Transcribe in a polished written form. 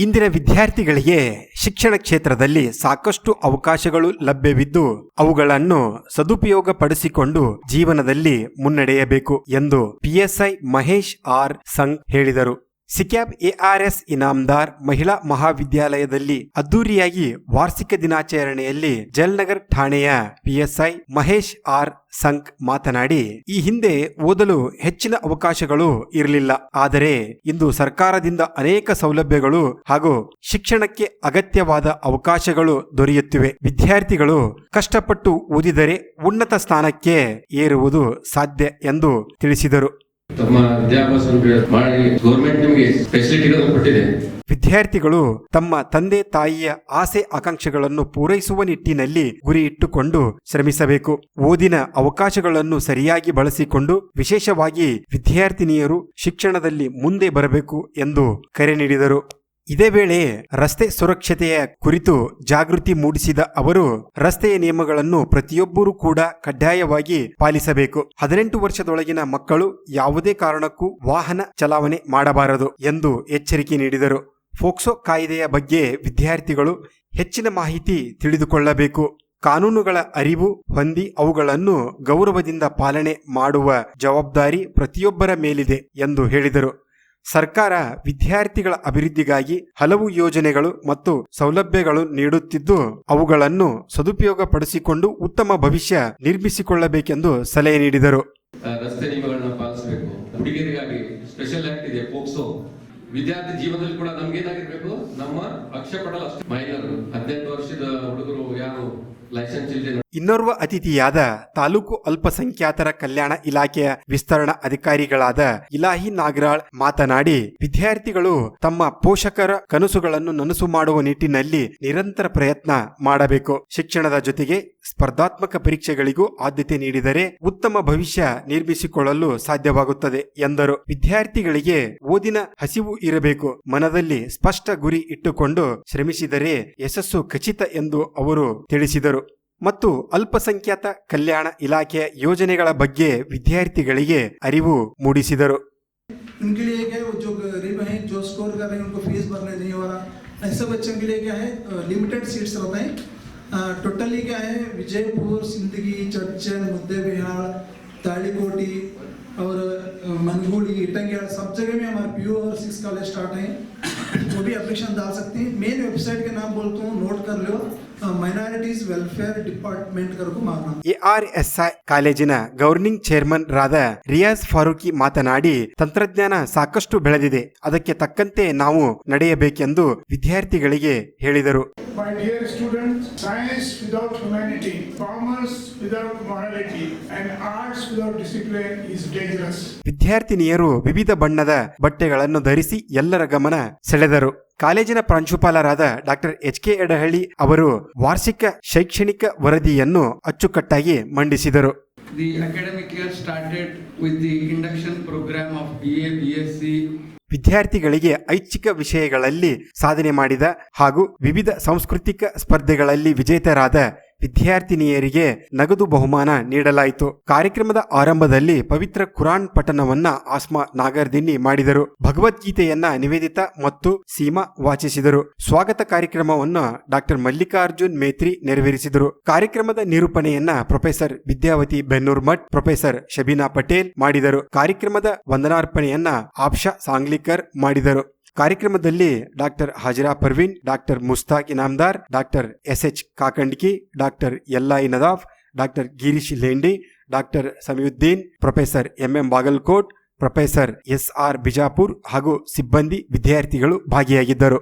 ಇಂದಿನ ವಿದ್ಯಾರ್ಥಿಗಳಿಗೆ ಶಿಕ್ಷಣ ಕ್ಷೇತ್ರದಲ್ಲಿ ಸಾಕಷ್ಟು ಅವಕಾಶಗಳು ಲಭ್ಯವಿದ್ದು ಅವುಗಳನ್ನು ಸದುಪಯೋಗಪಡಿಸಿಕೊಂಡು ಜೀವನದಲ್ಲಿ ಮುನ್ನಡೆಯಬೇಕು ಎಂದು ಪಿಎಸ್ಐ ಮಹೇಶ್ ಆರ್ ಸಂಘ್ ಹೇಳಿದರು. ಸಿಕ್ಯಾಬ್ ಎಆರ್ಎಸ್ ಇನಾಮದಾರ್ ಮಹಿಳಾ ಮಹಾವಿದ್ಯಾಲಯದಲ್ಲಿ ಅದ್ದೂರಿಯಾಗಿ ವಾರ್ಷಿಕ ದಿನಾಚರಣೆಯಲ್ಲಿ ಜಲ್ನಗರ್ ಠಾಣೆಯ ಪಿಎಸ್ಐ ಮಹೇಶ್ ಆರ್ ಸಂಘ್ ಮಾತನಾಡಿ, ಈ ಹಿಂದೆ ಓದಲು ಹೆಚ್ಚಿನ ಅವಕಾಶಗಳು ಇರಲಿಲ್ಲ. ಆದರೆ ಇಂದು ಸರ್ಕಾರದಿಂದ ಅನೇಕ ಸೌಲಭ್ಯಗಳು ಹಾಗೂ ಶಿಕ್ಷಣಕ್ಕೆ ಅಗತ್ಯವಾದ ಅವಕಾಶಗಳು ದೊರೆಯುತ್ತಿವೆ. ವಿದ್ಯಾರ್ಥಿಗಳು ಕಷ್ಟಪಟ್ಟು ಓದಿದರೆ ಉನ್ನತ ಸ್ಥಾನಕ್ಕೆ ಏರುವುದು ಸಾಧ್ಯ ಎಂದು ತಿಳಿಸಿದರು. ತಮ್ಮ ವಿದ್ಯಾಭ್ಯಾಸ ಮಾಡಿ ಗೌರ್ಮೆಂಟ್ ನಿಮಗೆ ಫೆಸಿಲಿಟಿಗಳನ್ನು ಕೊಟ್ಟಿದೆ. ವಿದ್ಯಾರ್ಥಿಗಳು ತಮ್ಮ ತಂದೆ ತಾಯಿಯ ಆಸೆ ಆಕಾಂಕ್ಷೆಗಳನ್ನು ಪೂರೈಸುವ ನಿಟ್ಟಿನಲ್ಲಿ ಗುರಿ ಇಟ್ಟುಕೊಂಡು ಶ್ರಮಿಸಬೇಕು. ಓದಿನ ಅವಕಾಶಗಳನ್ನು ಸರಿಯಾಗಿ ಬಳಸಿಕೊಂಡು ವಿಶೇಷವಾಗಿ ವಿದ್ಯಾರ್ಥಿನಿಯರು ಶಿಕ್ಷಣದಲ್ಲಿ ಮುಂದೆ ಬರಬೇಕು ಎಂದು ಕರೆ ನೀಡಿದರು. ಇದೇ ವೇಳೆ ರಸ್ತೆ ಸುರಕ್ಷತೆಯ ಕುರಿತು ಜಾಗೃತಿ ಮೂಡಿಸಿದ ಅವರು, ರಸ್ತೆಯ ನಿಯಮಗಳನ್ನು ಪ್ರತಿಯೊಬ್ಬರೂ ಕೂಡ ಕಡ್ಡಾಯವಾಗಿ ಪಾಲಿಸಬೇಕು. 18 ವರ್ಷದೊಳಗಿನ ಮಕ್ಕಳು ಯಾವುದೇ ಕಾರಣಕ್ಕೂ ವಾಹನ ಚಲಾವಣೆ ಮಾಡಬಾರದು ಎಂದು ಎಚ್ಚರಿಕೆ ನೀಡಿದರು. ಫೋಕ್ಸೋ ಕಾಯ್ದೆಯ ಬಗ್ಗೆ ವಿದ್ಯಾರ್ಥಿಗಳು ಹೆಚ್ಚಿನ ಮಾಹಿತಿ ತಿಳಿದುಕೊಳ್ಳಬೇಕು. ಕಾನೂನುಗಳ ಅರಿವು ಹೊಂದಿ ಅವುಗಳನ್ನು ಗೌರವದಿಂದ ಪಾಲನೆ ಮಾಡುವ ಜವಾಬ್ದಾರಿ ಪ್ರತಿಯೊಬ್ಬರ ಮೇಲಿದೆ ಎಂದು ಹೇಳಿದರು. ಸರ್ಕಾರ ವಿದ್ಯಾರ್ಥಿಗಳ ಅಭಿವೃದ್ಧಿಗಾಗಿ ಹಲವು ಯೋಜನೆಗಳು ಮತ್ತು ಸೌಲಭ್ಯಗಳು ನೀಡುತ್ತಿದ್ದು ಅವುಗಳನ್ನು ಸದುಪಯೋಗಪಡಿಸಿಕೊಂಡು ಉತ್ತಮ ಭವಿಷ್ಯ ನಿರ್ಮಿಸಿಕೊಳ್ಳಬೇಕೆಂದು ಸಲಹೆ ನೀಡಿದರು. ರಸ್ತೆ ನಿಯಮಗಳನ್ನು ಪಾಲಿಸಬೇಕು. ಹುಡುಗಿಯರಿಗಾಗಿ ಸ್ಪೆಷಲ್ ಆಕ್ಟ್ ಇದೆ ಪೋಕ್ಸೋ. ವಿದ್ಯಾರ್ಥಿ ಜೀವನದಲ್ಲಿ ಕೂಡ ನಮ್ಗೇನಾಗಿರ್ಬೇಕು, ನಮ್ಮ ಪಕ್ಷಪಟಲ ಮಹಿಳೆಯರು 18 ವರ್ಷದ ಹುಡುಗರು ಯಾರು ಲೈಸೆನ್ಸ್ ಇಲ್ಲದೆ. ಇನ್ನೋರ್ವ ಅತಿಥಿಯಾದ ತಾಲೂಕು ಅಲ್ಪಸಂಖ್ಯಾತರ ಕಲ್ಯಾಣ ಇಲಾಖೆಯ ವಿಸ್ತರಣಾ ಅಧಿಕಾರಿಗಳಾದ ಇಲಾಹಿ ನಾಗರಾಳ್ ಮಾತನಾಡಿ, ವಿದ್ಯಾರ್ಥಿಗಳು ತಮ್ಮ ಪೋಷಕರ ಕನಸುಗಳನ್ನು ನನಸು ಮಾಡುವ ನಿಟ್ಟಿನಲ್ಲಿ ನಿರಂತರ ಪ್ರಯತ್ನ ಮಾಡಬೇಕು. ಶಿಕ್ಷಣದ ಜೊತೆಗೆ ಸ್ಪರ್ಧಾತ್ಮಕ ಪರೀಕ್ಷೆಗಳಿಗೂ ಆದ್ಯತೆ ನೀಡಿದರೆ ಉತ್ತಮ ಭವಿಷ್ಯ ನಿರ್ಮಿಸಿಕೊಳ್ಳಲು ಸಾಧ್ಯವಾಗುತ್ತದೆ ಎಂದರು. ವಿದ್ಯಾರ್ಥಿಗಳಿಗೆ ಓದಿನ ಹಸಿವು ಇರಬೇಕು. ಮನದಲ್ಲಿ ಸ್ಪಷ್ಟ ಗುರಿ ಇಟ್ಟುಕೊಂಡು ಶ್ರಮಿಸಿದರೆ ಯಶಸ್ಸು ಖಚಿತ ಎಂದು ಅವರು ತಿಳಿಸಿದರು. ಮತ್ತು ಅಲ್ಪಸಂಖ್ಯಾತ ಕಲ್ಯಾಣ ಇಲಾಖೆಯ ಯೋಜನೆಗಳ ಬಗ್ಗೆ ವಿದ್ಯಾರ್ಥಿಗಳಿಗೆ ಅರಿವು ಮೂಡಿಸಿದರು. उनके लिए क्या है, जो गरीब हैं जो स्कोर कर रहे हैं उनको फीस भरने नहीं हो रहा, ऐसे बच्चों के लिए क्या है लिमिटेड सीट्स होते हैं. टोटली क्या है विजयपुर, सिंदगी, चर्चन, मुद्देबिहार, तालीकोटी और मनगुड़ी, इटंगेड़ सब जगह में हमारे PU और 6 कॉलेज स्टार्ट हैं. वो भी एप्लीकेशन डाल सकते हैं. मेन वेबसाइट के नाम बोलता हूँ, नोट कर लो, ಮೈನಾರಿಟೀಸ್ ವೆಲ್ಫೇರ್ ಡಿಪಾರ್ಟ್ಮೆಂಟ್ ಕರೆಗೂ ಮಾತನಾಡ. ಎಆರ್ಎಸ್ಐ ಕಾಲೇಜಿನ ಗವರ್ನಿಂಗ್ ಚೇರ್ಮನ್ ರಾದ ರಿಯಾಜ್ ಫಾರೂಕಿ ಮಾತನಾಡಿ, ತಂತ್ರಜ್ಞಾನ ಸಾಕಷ್ಟು ಬೆಳೆದಿದೆ, ಅದಕ್ಕೆ ತಕ್ಕಂತೆ ನಾವು ನಡೆಯಬೇಕೆಂದು ವಿದ್ಯಾರ್ಥಿಗಳಿಗೆ ಹೇಳಿದರು. My dear students, science without humanity, commerce without morality, and arts without discipline is dangerous. ವಿದ್ಯಾರ್ಥಿನಿಯರು ವಿವಿಧ ಬಣ್ಣದ ಬಟ್ಟೆಗಳನ್ನು ಧರಿಸಿ ಎಲ್ಲರ ಗಮನ ಸೆಳೆದರು. ಕಾಲೇಜಿನ ಪ್ರಾಂಶುಪಾಲರಾದ ಡಾಕ್ಟರ್ HK ಎಡಹಳ್ಳಿ ಅವರು ವಾರ್ಷಿಕ ಶೈಕ್ಷಣಿಕ ವರದಿಯನ್ನು ಅಚ್ಚುಕಟ್ಟಾಗಿ ಮಂಡಿಸಿದರು. The academic year started with the induction program of BA, BSc. ವಿದ್ಯಾರ್ಥಿಗಳಿಗೆ ಐಚ್ಛಿಕ ವಿಷಯಗಳಲ್ಲಿ ಸಾಧನೆ ಮಾಡಿದ ಹಾಗೂ ವಿವಿಧ ಸಾಂಸ್ಕೃತಿಕ ಸ್ಪರ್ಧೆಗಳಲ್ಲಿ ವಿಜೇತರಾದ ವಿದ್ಯಾರ್ಥಿನಿಯರಿಗೆ ನಗದು ಬಹುಮಾನ ನೀಡಲಾಯಿತು. ಕಾರ್ಯಕ್ರಮದ ಆರಂಭದಲ್ಲಿ ಪವಿತ್ರ ಕುರಾನ್ ಪಠಣವನ್ನ ಆಸ್ಮಾ ನಾಗರ್ದಿನ್ನಿ ಮಾಡಿದರು. ಭಗವದ್ಗೀತೆಯನ್ನ ನಿವೇದಿತಾ ಮತ್ತು ಸೀಮಾ ವಾಚಿಸಿದರು. ಸ್ವಾಗತ ಕಾರ್ಯಕ್ರಮವನ್ನು ಡಾಕ್ಟರ್ ಮಲ್ಲಿಕಾರ್ಜುನ್ ಮೇತ್ರಿ ನೆರವೇರಿಸಿದರು. ಕಾರ್ಯಕ್ರಮದ ನಿರೂಪಣೆಯನ್ನ ಪ್ರೊಫೆಸರ್ ವಿದ್ಯಾವತಿ ಬೆನ್ನೂರ್ಮಠ್, ಪ್ರೊಫೆಸರ್ ಶಬೀನಾ ಪಟೇಲ್ ಮಾಡಿದರು. ಕಾರ್ಯಕ್ರಮದ ವಂದನಾರ್ಪಣೆಯನ್ನ ಆಬ್ಷಾ ಸಾಂಗ್ಲಿಕರ್ ಮಾಡಿದರು. ಕಾರ್ಯಕ್ರಮದಲ್ಲಿ doctor Hajira Parveen, doctor Mustaq Inamdar, doctor SH Kakandki, doctor Yallai Nadaf, doctor Girish Lendi, doctor Samiuddin, professor MM Bagalkot, professor SR Bijapur ಹಾಗೂ ಸಿಬ್ಬಂದಿ ವಿದ್ಯಾರ್ಥಿಗಳು ಭಾಗಿಯಾಗಿದ್ದರು.